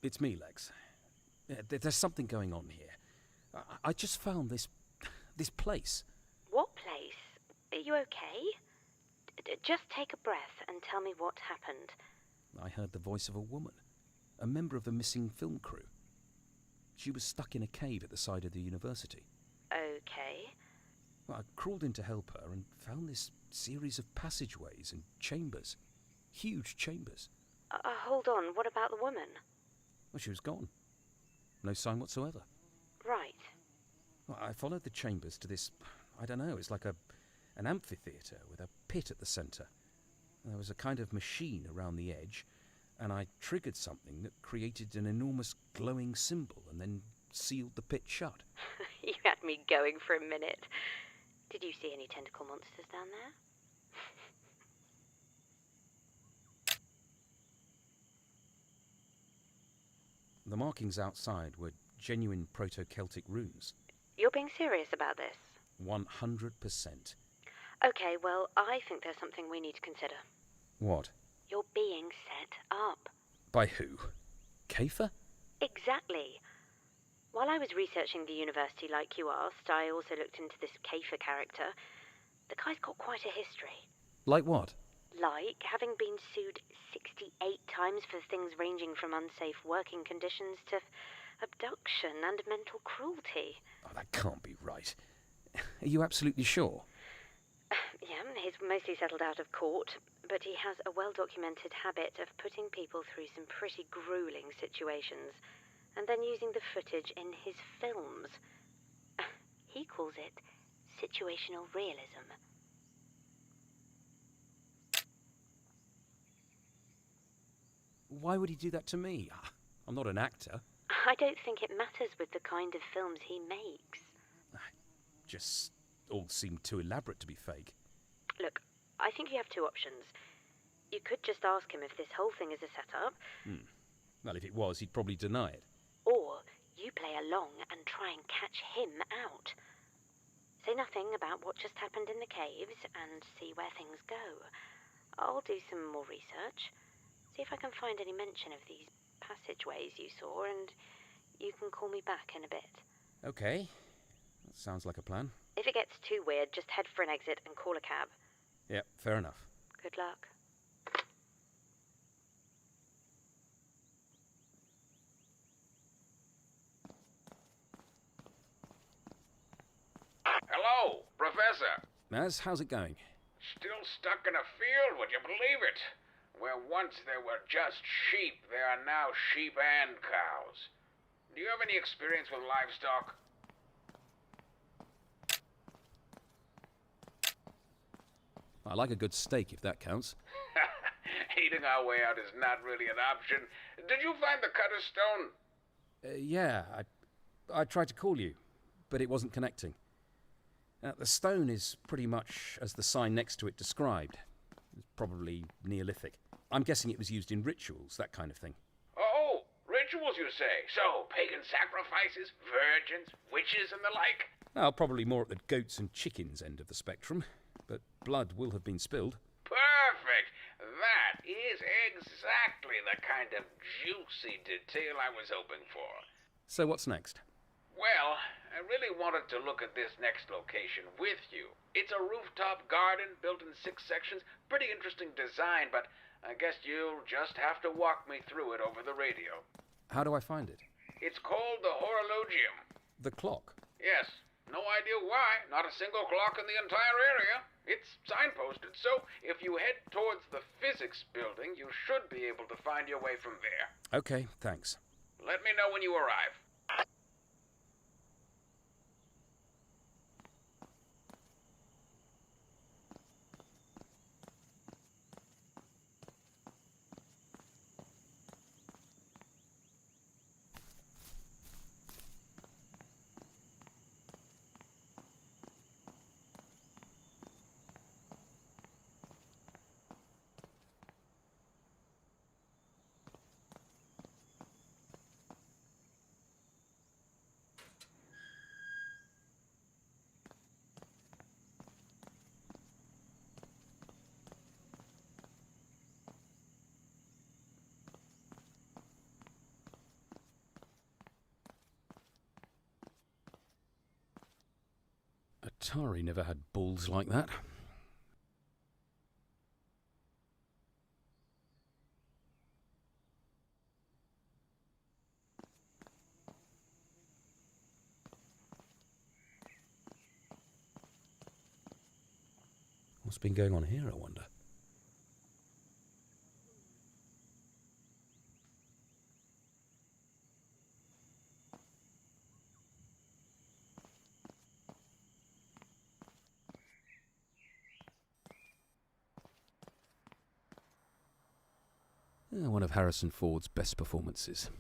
It's me, Lex. There's something going on here. I just found this place. What place? Are you okay? Just take a breath and tell me what happened. I heard the voice of a woman, a member of the missing film crew. She was stuck in a cave at the side of the university. Okay. I crawled in to help her and found this series of passageways and chambers. Huge chambers. Hold on, what about the woman? Well, she was gone. No sign whatsoever. Right. Well, I followed the chambers to this, I don't know, it's like an amphitheatre with a pit at the centre. There was a kind of machine around the edge, and I triggered something that created an enormous glowing symbol and then sealed the pit shut. You had me going for a minute. Did you see any tentacle monsters down there? The markings outside were genuine Proto-Celtic runes. You're being serious about this? 100%. Okay, well, I think there's something we need to consider. What? You're being set up. By who? Kafer? Exactly. While I was researching the university like you asked, I also looked into this Kafer character. The guy's got quite a history. Like what? Like having been sued 68 times for things ranging from unsafe working conditions to abduction and mental cruelty. Oh, that can't be right. Are you absolutely sure? Yeah, he's mostly settled out of court, but he has a well-documented habit of putting people through some pretty grueling situations and then using the footage in his films. He calls it situational realism. Why would he do that to me? I'm not an actor. I don't think it matters with the kind of films he makes. Just all seemed too elaborate to be fake. Look, I think you have two options. You could just ask him if this whole thing is a setup. Well, if it was, he'd probably deny it. Or you play along and try and catch him out. Say nothing about what just happened in the caves and see where things go. I'll do some more research. See if I can find any mention of these passageways you saw, and you can call me back in a bit. Okay. That sounds like a plan. If it gets too weird, just head for an exit and call a cab. Yeah, fair enough. Good luck. Hello, Professor. Naz, how's it going? Still stuck in a field, would you believe it? Where once there were just sheep, there are now sheep and cows. Do you have any experience with livestock? I like a good steak, if that counts. Eating our way out is not really an option. Did you find the cutter stone? Yeah, I tried to call you, but it wasn't connecting. The stone is pretty much as the sign next to it described. It's probably Neolithic. I'm guessing it was used in rituals, that kind of thing. Oh, rituals you say? So, pagan sacrifices, virgins, witches and the like? Well, probably more at the goats and chickens end of the spectrum, but blood will have been spilled. Perfect! That is exactly the kind of juicy detail I was hoping for. So what's next? Well, I really wanted to look at this next location with you. It's a rooftop garden built in 6 sections. Pretty interesting design, but I guess you'll just have to walk me through it over the radio. How do I find it? It's called the Horologium. The clock? Yes. No idea why. Not a single clock in the entire area. It's signposted, so if you head towards the physics building, you should be able to find your way from there. Okay, thanks. Let me know when you arrive. Atari never had balls like that. What's been going on here, I wonder? One of Harrison Ford's best performances.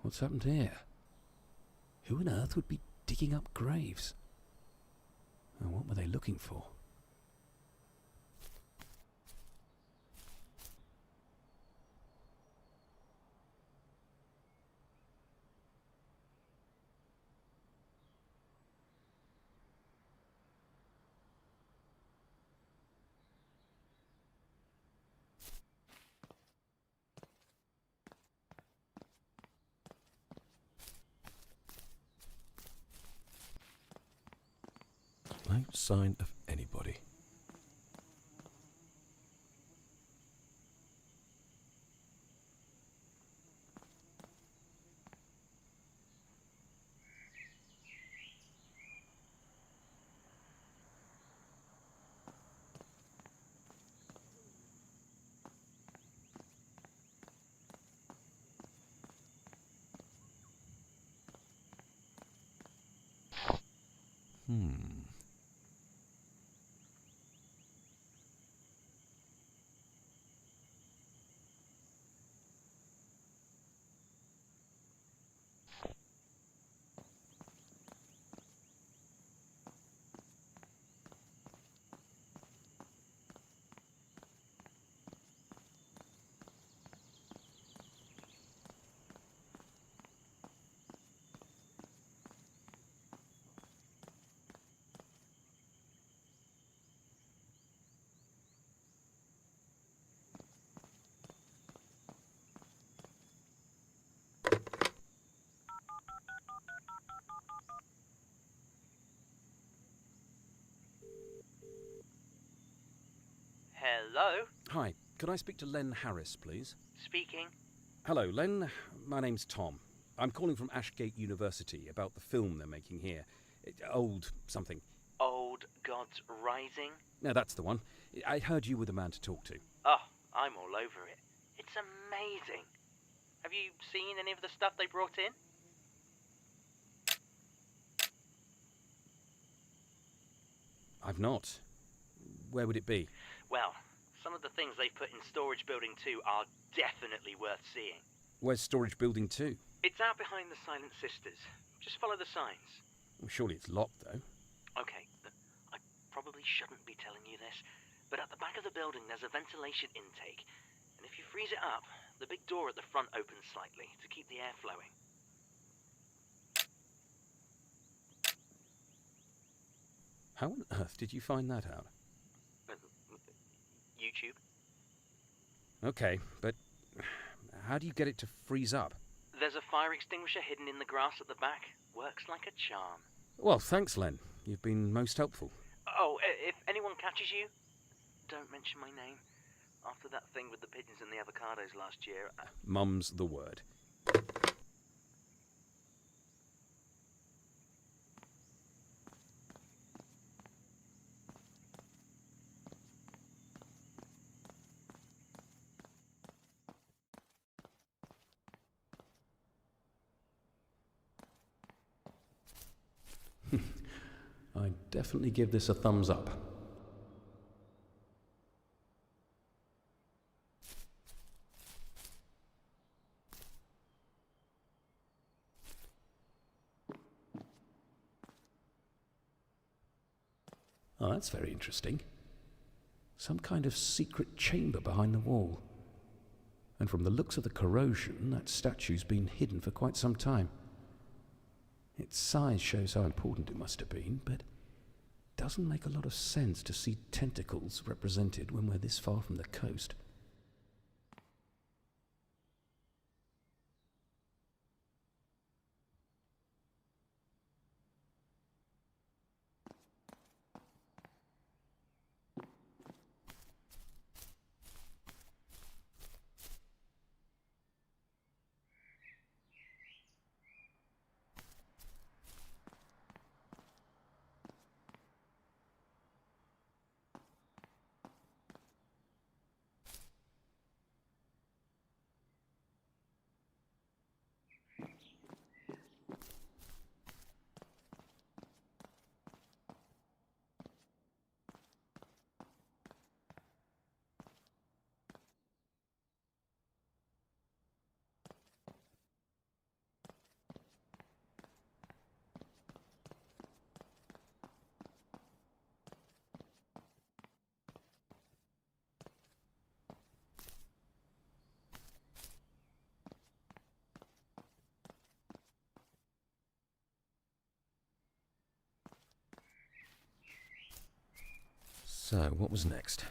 What's happened here? Who on earth would be digging up graves? And what were they looking for? No sign of anybody. Hello? Hi, could I speak to Len Harris, please? Speaking. Hello, Len. My name's Tom. I'm calling from Ashgate University about the film they're making here. Old something. Old Gods Rising? No, that's the one. I heard you were the man to talk to. Oh, I'm all over it. It's amazing. Have you seen any of the stuff they brought in? I've not. Where would it be? Well, some of the things they've put in Storage Building 2 are definitely worth seeing. Where's Storage Building 2? It's out behind the Silent Sisters. Just follow the signs. Well, surely it's locked, though. Okay, I probably shouldn't be telling you this, but at the back of the building there's a ventilation intake, and if you freeze it up, the big door at the front opens slightly to keep the air flowing. How on earth did you find that out? YouTube. Okay, but how do you get it to freeze up? There's a fire extinguisher hidden in the grass at the back. Works like a charm. Well, thanks, Len. You've been most helpful. Oh, if anyone catches you, don't mention my name. After that thing with the pigeons and the avocados last year... Mum's the word. I'd definitely give this a thumbs up. Oh, that's very interesting. Some kind of secret chamber behind the wall. And from the looks of the corrosion, that statue's been hidden for quite some time. Its size shows how important it must have been, but it doesn't make a lot of sense to see tentacles represented when we're this far from the coast. So, what was next?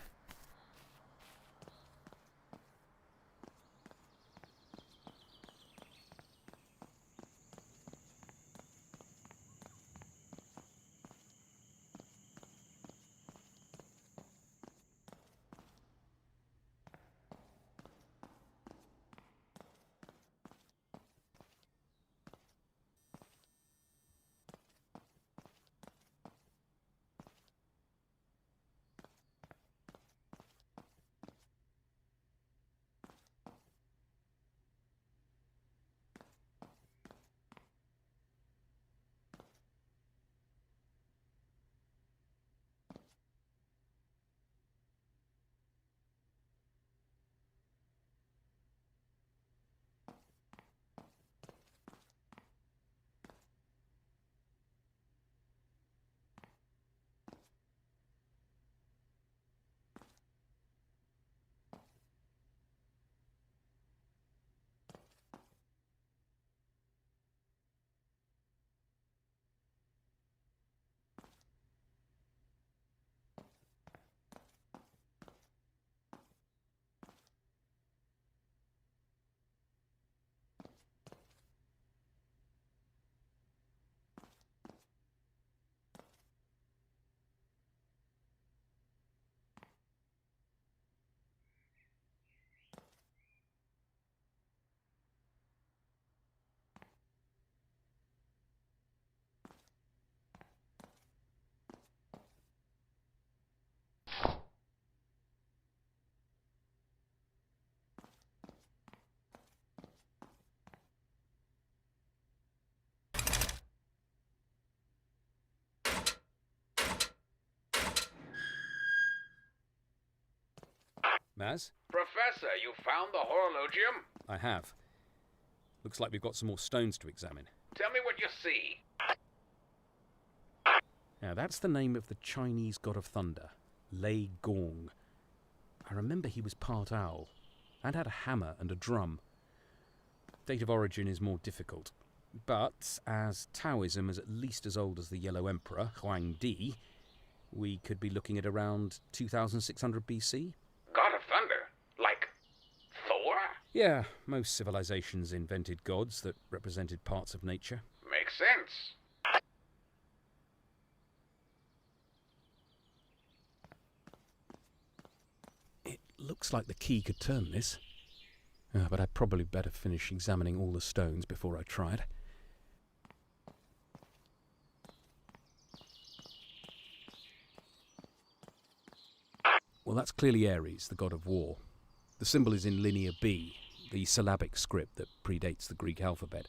Maz? Professor, you found the Horologium? I have. Looks like we've got some more stones to examine. Tell me what you see. Now, that's the name of the Chinese god of thunder, Lei Gong. I remember he was part owl, and had a hammer and a drum. Date of origin is more difficult, but as Taoism is at least as old as the Yellow Emperor, Huang Di, We could be looking at around 2600 BC. God of Thunder? Like Thor? Yeah, most civilizations invented gods that represented parts of nature. Makes sense. It looks like the key could turn this. But I'd probably better finish examining all the stones before I try it. Well, that's clearly Ares, the god of war. The symbol is in Linear B, the syllabic script that predates the Greek alphabet,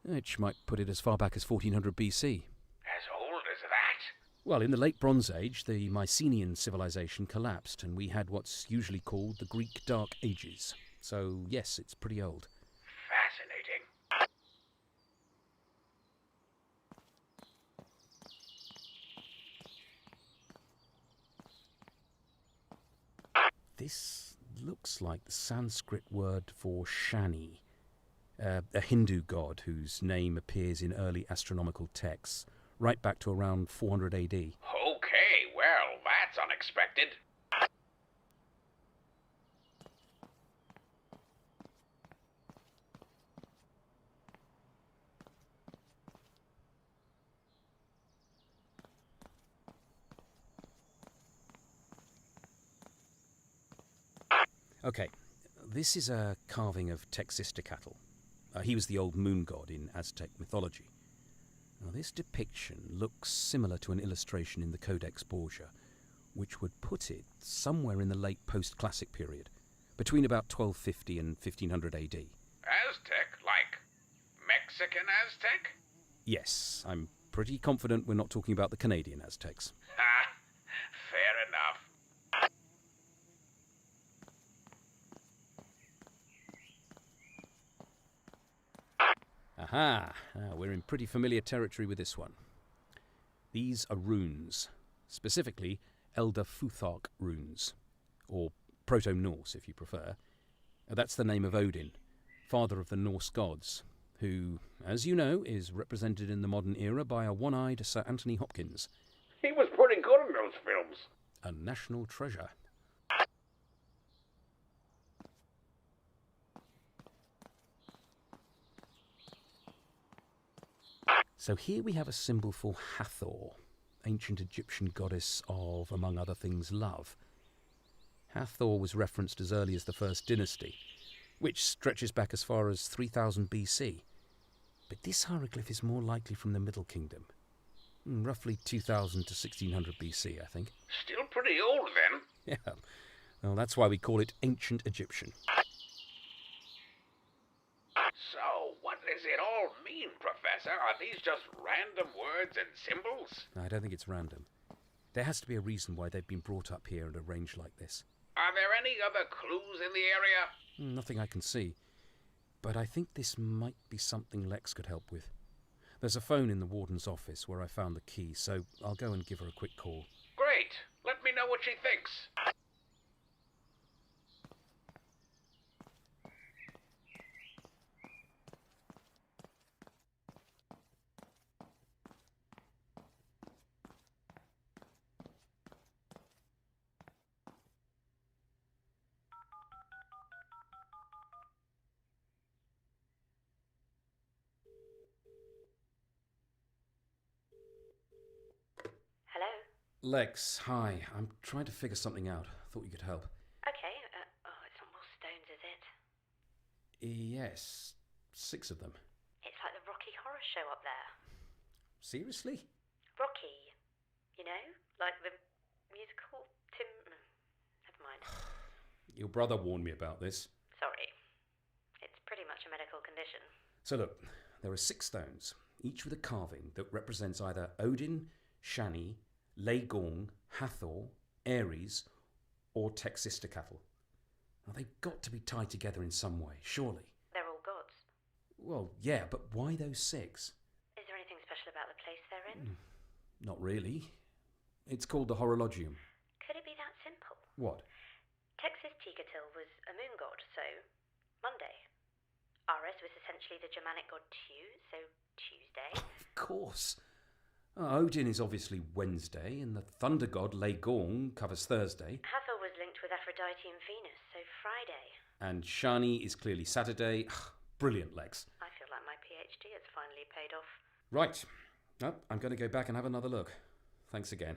which might put it as far back as 1400 BC. As old as that? Well, in the late Bronze Age, the Mycenaean civilization collapsed, and we had what's usually called the Greek Dark Ages. So, yes, it's pretty old. Fascinating. This looks like the Sanskrit word for Shani, a Hindu god whose name appears in early astronomical texts, right back to around 400 AD. Okay, well, that's unexpected. Okay, this is a carving of Texistocatl. He was the old moon god in Aztec mythology. Now, this depiction looks similar to an illustration in the Codex Borgia, which would put it somewhere in the late post-classic period, between about 1250 and 1500 AD. Aztec? Like Mexican Aztec? Yes, I'm pretty confident we're not talking about the Canadian Aztecs. Ha! Fair enough. Aha! We're in pretty familiar territory with this one. These are runes, specifically Elder Futhark runes, or Proto-Norse if you prefer. That's the name of Odin, father of the Norse gods, who, as you know, is represented in the modern era by a one-eyed Sir Anthony Hopkins. He was pretty good in those films. A national treasure. So here we have a symbol for Hathor, ancient Egyptian goddess of, among other things, love. Hathor was referenced as early as the First Dynasty, which stretches back as far as 3000 BC. But this hieroglyph is more likely from the Middle Kingdom, roughly 2000 to 1600 BC, I think. Still pretty old then. Yeah, well, that's why we call it Ancient Egyptian. So, what does it all mean, Professor? Are these just random words and symbols? I don't think it's random. There has to be a reason why they've been brought up here and arranged like this. Are there any other clues in the area? Nothing I can see. But I think this might be something Lex could help with. There's a phone in the warden's office where I found the key, so I'll go and give her a quick call. Great. Let me know what she thinks. Hello? Lex, hi. I'm trying to figure something out. Thought you could help. Okay, it's not more stones, is it? Yes, 6 of them. It's like the Rocky Horror Show up there. Seriously? Rocky, you know? Like the musical Tim... Never mind. Your brother warned me about this. Sorry. It's pretty much a medical condition. So look, there are 6 stones, each with a carving that represents either Odin, Shani, Legorn, Hathor, Ares, or Texistocatl. Now, they've got to be tied together in some way, surely. They're all gods. Well, yeah, but why those 6? Is there anything special about the place they're in? Not really. It's called the Horologium. Could it be that simple? What? Texistocatl was a moon god, so Monday. Ares was essentially the Germanic god Tu, so Tuesday. Of course. Odin is obviously Wednesday, and the thunder god Legorn covers Thursday. Hathor was linked with Aphrodite and Venus, so Friday. And Shani is clearly Saturday. Brilliant, Lex. I feel like my PhD has finally paid off. Right. I'm going to go back and have another look. Thanks again.